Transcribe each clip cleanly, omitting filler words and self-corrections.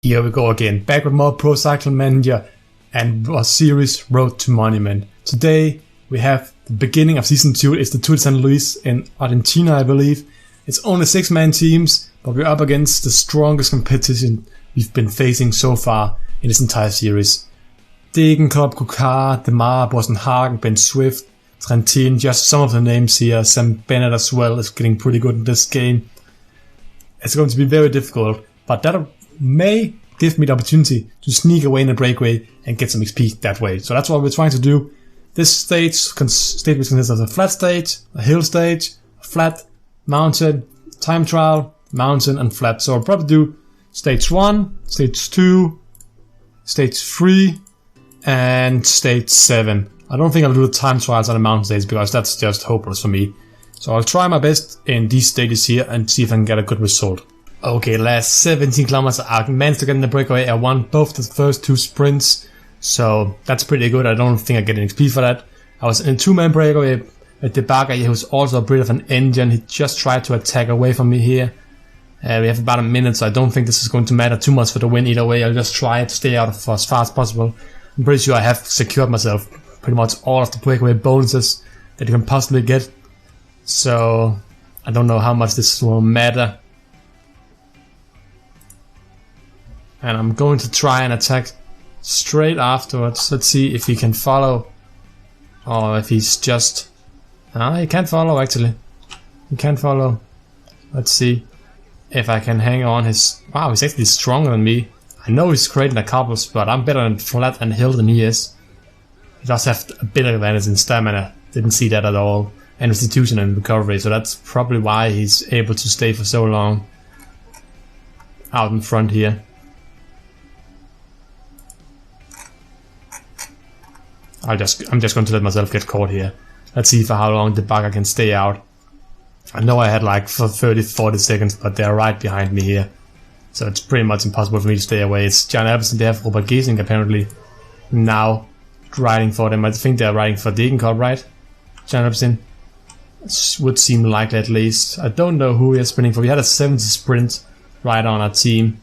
Here we go again, back with more Pro Cycling Manager and our series Road to Monument. Today we have the beginning of Season 2, it's the Tour de San Luis in Argentina, I believe. It's only 6-man teams, but we're up against the strongest competition we've been facing so far in this entire series. Degenkolb, Coquard, Demar, Bosenhagen, Ben Swift, Trentin, just some of the names here. Sam Bennett as well is getting pretty good in this game. It's going to be very difficult, but that may give me the opportunity to sneak away in a breakaway and get some XP that way. So that's what we're trying to do. This stage consists of a flat stage, a hill stage, a flat, mountain, time trial, mountain and flat. So I'll probably do stage 1, stage 2, stage 3 and stage 7. I don't think I'll do the time trials on the mountain stage because that's just hopeless for me. So I'll try my best in these stages here and see if I can get a good result. Okay, last 17 kilometers I managed to get in the breakaway. I won both the first 2 sprints, so that's pretty good. I don't think I get an XP for that. I was in a 2-man breakaway with Debaga, who's also a bit of an engine. He just tried to attack away from me here. We have about a minute, so I don't think this is going to matter too much for the win either way. I'll just try to stay out for as far as possible. I'm pretty sure I have secured myself pretty much all of the breakaway bonuses that you can possibly get. So I don't know how much this will matter. And I'm going to try and attack straight afterwards. Let's see if he can follow. Or if he's just... he can't follow actually. He can't follow. Let's see if I can hang on his... Wow, he's actually stronger than me. I know he's creating a cobbles, but I'm better in flat and hill than he is. He does have a bit of advantage in stamina. Didn't see that at all. And restitution and recovery, so that's probably why he's able to stay for so long out in front here. I'm just going to let myself get caught here. Let's see for how long the bugger can stay out. I know I had like for 30-40 seconds, but they're right behind me here. So it's pretty much impossible for me to stay away. It's John Albertson, they have Robert Giesing apparently now riding for them. I think they're riding for Degenkolb, right? John Albertson. Would seem likely at least. I don't know who he is sprinting for. We had a 70 sprint right on our team.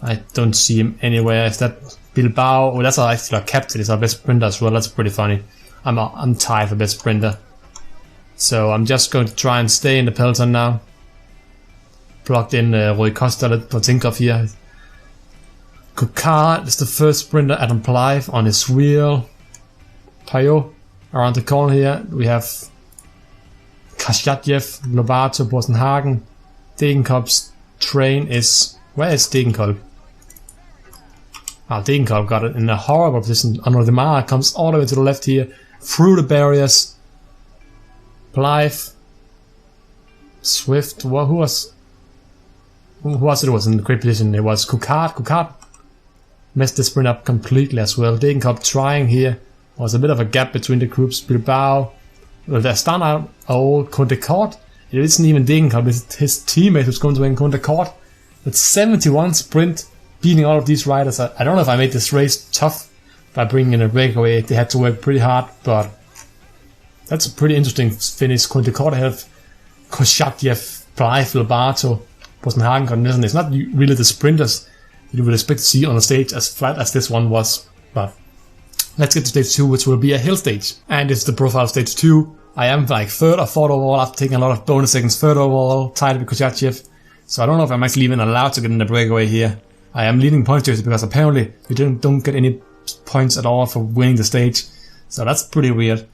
I don't see him anywhere. Is that Bilbao? Oh, that's actually our captain. He's our best sprinter as well. That's pretty funny. I'm tied for best sprinter. So I'm just going to try and stay in the peloton now. Plugged in Rui Costa for TINKOFF here. Coquard is the first sprinter. Adam Blythe on his wheel. Payot around the corner here. We have Kashatjev, Lobato, Bosenhagen. Degenkolb's train is... Where is Degenkolb? Degenkolb got it in a horrible position. Honor Demar comes all the way to the left here, through the barriers. Blythe. Swift. Well, who was it? It was in a great position. It was Coquard. Coquard messed the sprint up completely as well. Degenkolb trying here. There was a bit of a gap between the groups. Bilbao. Well, they're starting out old Condécourt. It isn't even Degenkolb, it's his teammate who's going to win Condécourt. With 71 sprint, beating all of these riders. I don't know if I made this race tough by bringing in a breakaway. They had to work pretty hard, but that's a pretty interesting finish. Condécourt have Koshatjev, Blythe, Lobato, Bosenhagen, Cornelissen. It's not really the sprinters that you would expect to see on a stage as flat as this one was, but let's get to stage 2, which will be a hill stage. And it's the profile stage 2. I am like 3rd or 4th overall after taking a lot of bonus seconds. 3rd overall, tied with Koshatjev. So I don't know if I'm actually even allowed to get in the breakaway here. I am leading points because apparently you don't get any points at all for winning the stage. So that's pretty weird.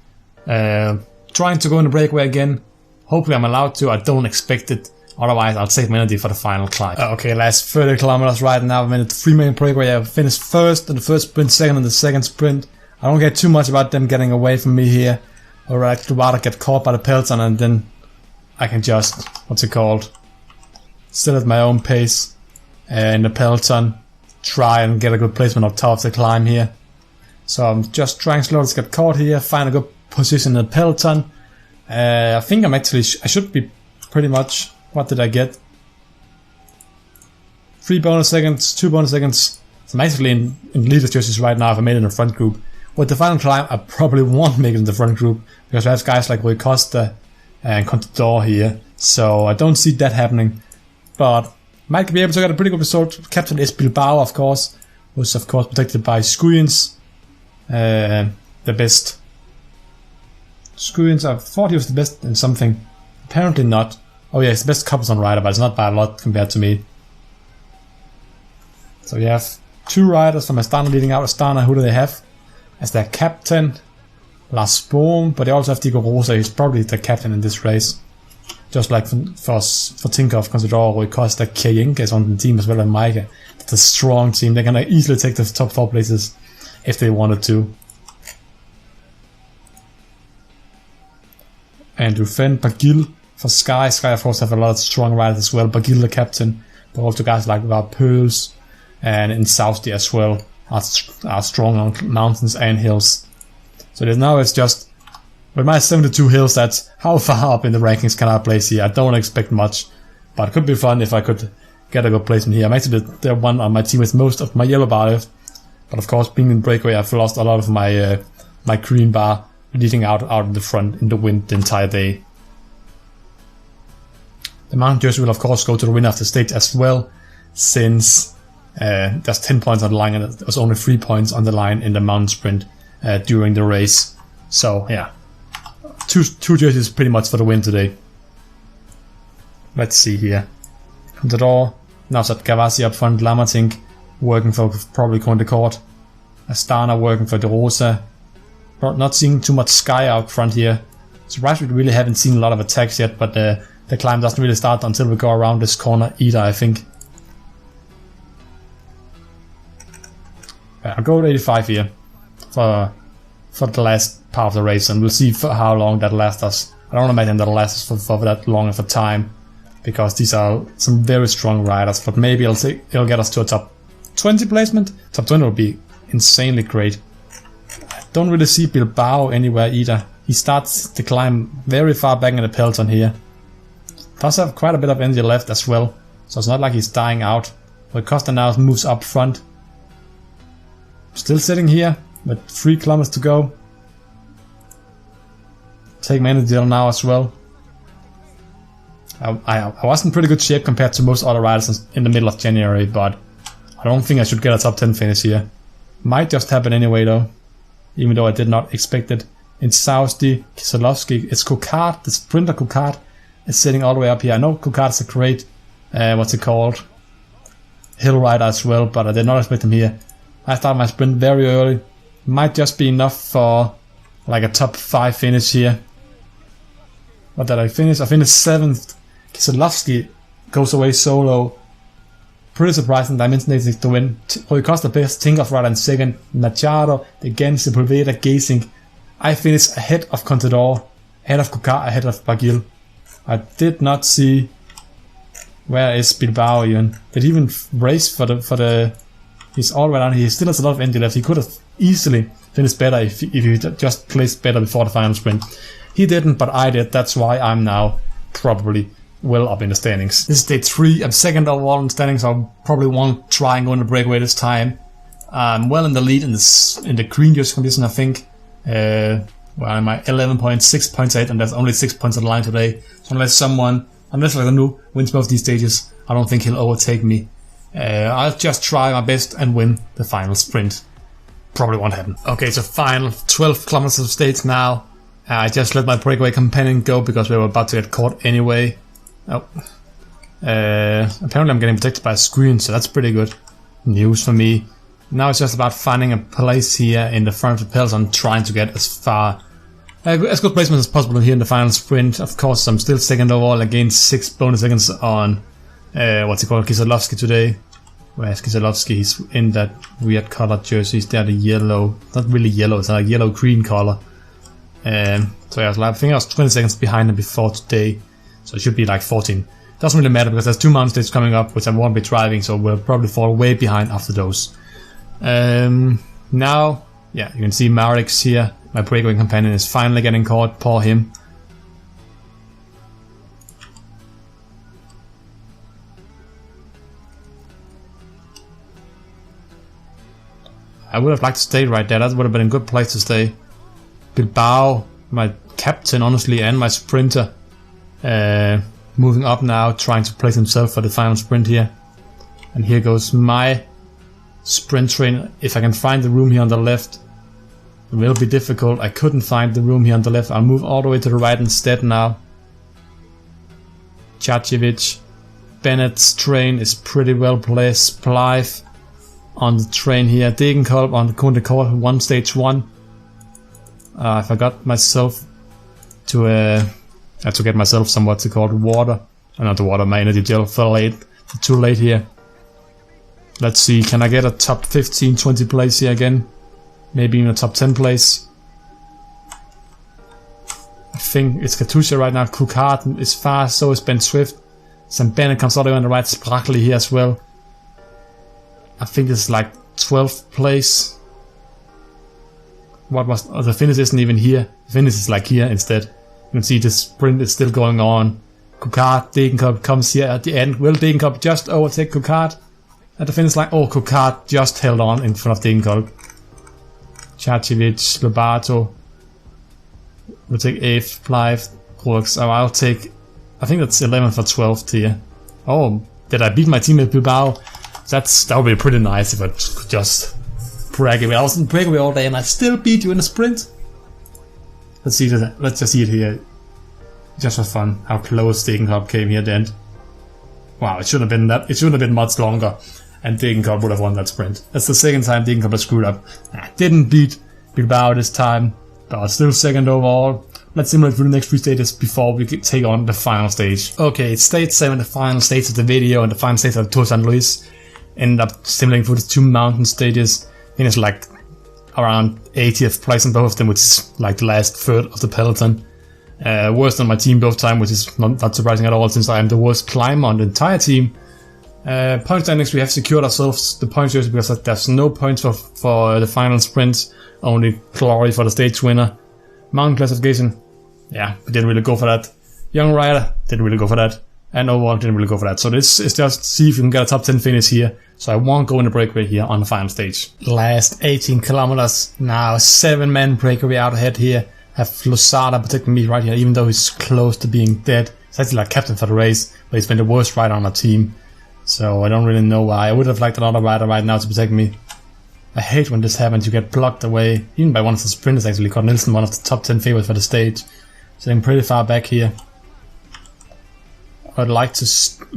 Trying to go in the breakaway again. Hopefully I'm allowed to. I don't expect it. Otherwise I'll save my energy for the final climb. Okay, last 30 kilometers right now. I'm in a 3-man breakaway. I finished first in the first sprint, second in the second sprint. I don't get too much about them getting away from me here. Or I'd rather get caught by the peloton and then I can just, still at my own pace in the peloton, try and get a good placement up top of the climb here. So I'm just trying slowly to get caught here, find a good position in the peloton. I think I should be pretty much, what did I get? 3 bonus seconds, 2 bonus seconds. So I'm actually in leader's jerseys right now if I made it in the front group. With the final climb, I probably won't make it in the front group because I have guys like Rui Costa and Contador here. So I don't see that happening. But Might be able to get a pretty good result. Captain is Bilbao, of course, who's of course protected by Skuyens, the best. Skuyens, I thought he was the best in something. Apparently not. Oh yeah, he's the best Cobblestone rider, but it's not by a lot compared to me. So you have 2 riders from Astana leading out. Astana, who do they have as their captain? Lars Bohm, but they also have Diego Rosa. He's probably the captain in this race. Just like for Tinkoff, Contador, Rui Costa, Kierjenka is on the team as well, and Maika. It's a strong team. They're gonna easily take the top 4 places if they wanted to. And Rufen, Bagil for Sky. Sky, of course, have a lot of strong riders as well. Bagil, the captain, but also guys like Var Pearls and in Saudi as well are strong on mountains and hills. So now it's just with my 72 hills, that's how far up in the rankings can I place here. I don't expect much, but it could be fun if I could get a good placement here. I'm actually the one on my team with most of my yellow bar left, but of course, being in breakaway, I've lost a lot of my my green bar leading out in the front in the wind the entire day. The mountain jersey will of course go to the winner of the stage as well, since there's 10 points on the line and there's only 3 points on the line in the mountain sprint during the race. So yeah. Two jerseys pretty much for the win today. Let's see here. Contador, now set Gavassi up front, Lamartink working for probably Condecourt. Astana working for De Rosa. Not seeing too much Sky out front here. Surprised we really haven't seen a lot of attacks yet, but the climb doesn't really start until we go around this corner either, I think. I'll go with 85 here for the last part of the race, and we'll see for how long that lasts us. I don't imagine that'll last us for that long of a time, because these are some very strong riders, but maybe it'll get us to a top 20 placement. Top 20 will be insanely great. I don't really see Bilbao anywhere either. He starts the climb very far back in the peloton here. Does have quite a bit of energy left as well, so it's not like he's dying out. But Costa now moves up front. Still sitting here with 3 kilometers to go. Take my energy now as well. I was in pretty good shape compared to most other riders in the middle of January, but I don't think I should get a top 10 finish here. Might just happen anyway though, even though I did not expect it. In Saudi, Kieselowski, it's Coquard, the sprinter Coquard is sitting all the way up here. I know Coquard is a great, hill rider as well, but I did not expect him here. I started my sprint very early. Might just be enough for like a top 5 finish here. What did I finish? I finished 7th. Kieselowski goes away solo. Pretty surprising. Dimension 86 to win. Rui Costa best. Tinkoff rider in 2nd. Machado against Sepulveda Gazing. I finished ahead of Contador, ahead of Coquard, ahead of Bagil. I did not see. Where is Bilbao even? Did he even race for the? He's all right down here. He still has a lot of energy left. He could have easily finished better if he just placed better before the final sprint. He didn't, but I did. That's why I'm now probably well up in the standings. This is day 3. I'm 2nd overall in the standings. So I probably won't try and go in the breakaway this time. I'm well in the lead in the green jersey condition, I think. Well, I'm at 11.6.8, and there's only 6 points on the line today. So unless Renault wins both these stages, I don't think he'll overtake me. I'll just try my best and win the final sprint. Probably won't happen. Okay, so final 12 kilometers of stage now. I just let my breakaway companion go because we were about to get caught anyway. Oh. Apparently I'm getting protected by a screen, so that's pretty good news for me. Now it's just about finding a place here in the front of the peloton, trying to get as good placement as possible here in the final sprint. Of course, I'm still 2nd overall, against 6 bonus seconds on Kieselowski today. Whereas Kieselowski, he's in that weird colored jersey. He's there, the yellow, not really yellow, it's like yellow-green color. So yeah, I think I was 20 seconds behind him before today, so it should be like 14. Doesn't really matter because there's 2 mountain stages coming up, which I won't be driving, so we'll probably fall way behind after those. Now, yeah, you can see Marek's here. My breakaway companion is finally getting caught. Poor him. I would have liked to stay right there. That would have been a good place to stay. Bilbao, my captain, honestly, and my sprinter, moving up now, trying to place himself for the final sprint here. And here goes my sprint train. If I can find the room here on the left, it will be difficult. I couldn't find the room here on the left. I'll move all the way to the right instead now. Chacevic. Bennett's train is pretty well placed. Blythe on the train here. Degenkolb on the Kunde one stage 1. I forgot myself to get myself some what's it called, water. Not the water, my energy gel fell late. Too late here. Let's see, can I get a top 15, 20 place here again? Maybe even a top 10 place. I think it's Katusha right now. Cookart is fast, so is Ben Swift. Sam Bennett comes all the way on the right. Sprachli here as well. I think it's like 12th place. What was the finish isn't even here. The finish is like here instead. You can see the sprint is still going on. Cookart, Degenkolb comes here at the end. Will Degenkolb just overtake Cookart at the finish line? Oh, Cookart just held on in front of Degenkolb. Chacevic, Lobato will take 8th. Blythe works. Oh, I'll take, I think that's 11th or 12th here. Oh, did I beat my teammate Bilbao? That would be pretty nice if I could just brag away. I was in breakaway all day and I still beat you in a sprint. Let's see that. Let's just see it here. Just for fun, how close Degenkolb came here at the end. Wow, it shouldn't have been that. It shouldn't have been much longer, and Degenkolb would have won that sprint. That's the second time Degenkolb has screwed up. Didn't beat Bilbao this time, but still second overall. Let's simulate through the next 3 stages before we take on the final stage. Okay, it's stage 7, the final stage of the video, and the final stage of the Tour San Luis. Ended up simulating through the 2 mountain stages. I think it's like around 80th place in both of them, which is like the last third of the peloton. Worse than my team both time, which is not surprising at all since I am the worst climber on the entire team. Point standings, we have secured ourselves the points jersey because there's no points for the final sprints, only glory for the stage winner. Mountain classification, yeah, we didn't really go for that. Young rider, didn't really go for that. And overall, didn't really go for that. So this is just see if we can get a top 10 finish here. So I won't go in the breakaway here on the final stage. Last 18 kilometers, now 7-man breakaway out ahead here. Have Losada protecting me right here, even though he's close to being dead. He's actually like captain for the race, but he's been the worst rider on our team. So I don't really know why. I would have liked another rider right now to protect me. I hate when this happens, you get blocked away, even by one of the sprinters actually. Called Nielsen, one of the top 10 favorites for the stage. Sitting pretty far back here. I'd like to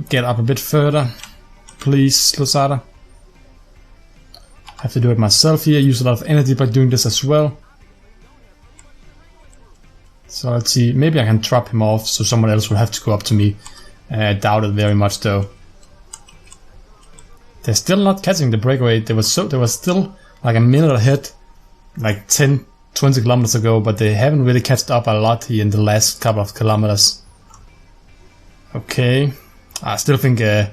get up a bit further. Please, Losada. Have to do it myself here, use a lot of energy by doing this as well. So let's see, maybe I can drop him off so someone else will have to go up to me. I doubt it very much though. They're still not catching the breakaway. They were still like a minute ahead, like 10, 20 kilometers ago, but they haven't really catched up a lot here in the last couple of kilometers. Okay, I still think the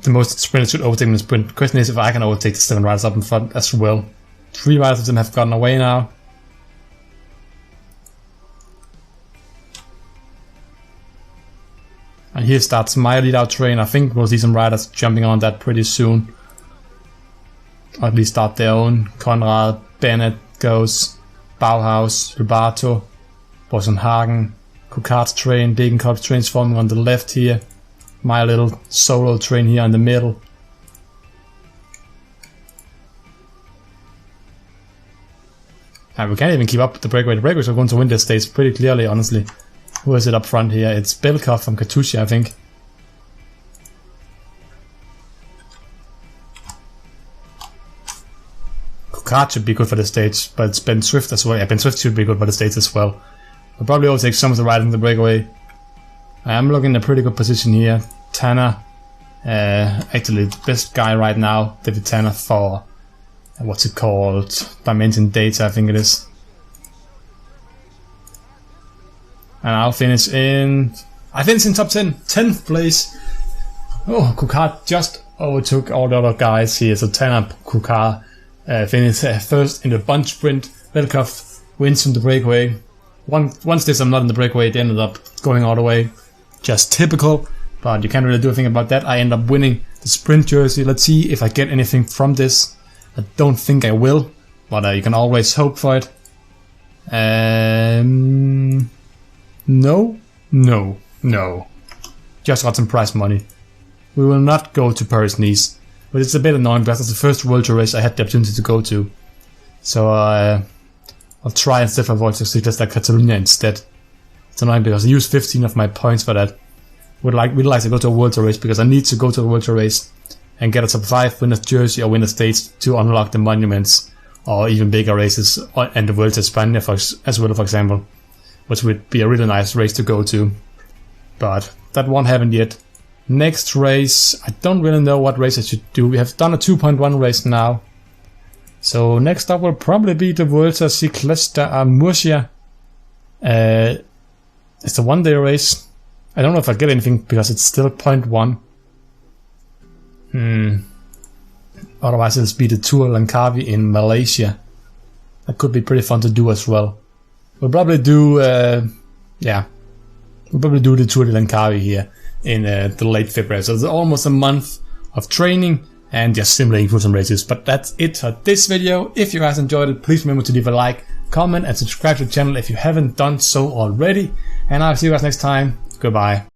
most sprinters should overtake in the sprint. Question is if I can overtake the 7 riders up in front as well. 3 riders of them have gotten away now. And here starts my lead-out train. I think we'll see some riders jumping on that pretty soon. Or at least start their own. Conrad, Bennett goes, Bauhaus, Lobato, Bosenhagen, Cookart's train, Degenkolb's trains forming on the left here. My little solo train here in the middle. And we can't even keep up with the breakaway. The breakaways are going to win this stage pretty clearly, honestly. Who is it up front here? It's Belkov from Katusha, I think. Cookart should be good for the stage, but it's Ben Swift as well. Yeah, Ben Swift should be good for the stage as well. I'll probably overtake some of the riders in the breakaway. I am looking in a pretty good position here. Tanner, actually the best guy right now, David Tanner for, what's it called? Dimension Data, I think it is. And I'll finish in... I finished in top 10. 10th place. Oh, Cookart just overtook all the other guys here. So Tanner, Cookart finished first in the bunch sprint. Belkov wins from the breakaway. Once this I'm not in the breakaway, they ended up going all the way. Just typical. But you can't really do anything about that. I end up winning the sprint jersey. Let's see if I get anything from this. I don't think I will. But you can always hope for it. No. Just got some prize money. we will not go to Paris-Nice. But it's a bit annoying because it's the first World Tour race I had the opportunity to go to. So I'll try instead for World Tour Cyclist like Catalonia instead. It's annoying because I used 15 of my points for that. Would like to go to a World Tour race because I need to go to a World Tour race and get a top 5 winner's jersey or winner's states to unlock the monuments or even bigger races and the World to España as well, for example, which would be a really nice race to go to. But that won't happen yet. Next race, I don't really know what race I should do. We have done a 2.1 race now. So next up will probably be the Vuelta Ciclista a Murcia. It's a one-day race. I don't know if I'll get anything because it's still 0.1. Otherwise it'll be the Tour Langkawi in Malaysia. That could be pretty fun to do as well. We'll probably do we'll probably do the Tour de Langkawi here in the late February. So it's almost a month of training and just simulating through some races. But that's it for this video. If you guys enjoyed it, please remember to leave a like, comment and subscribe to the channel if you haven't done so already. And I'll see you guys next time. Goodbye.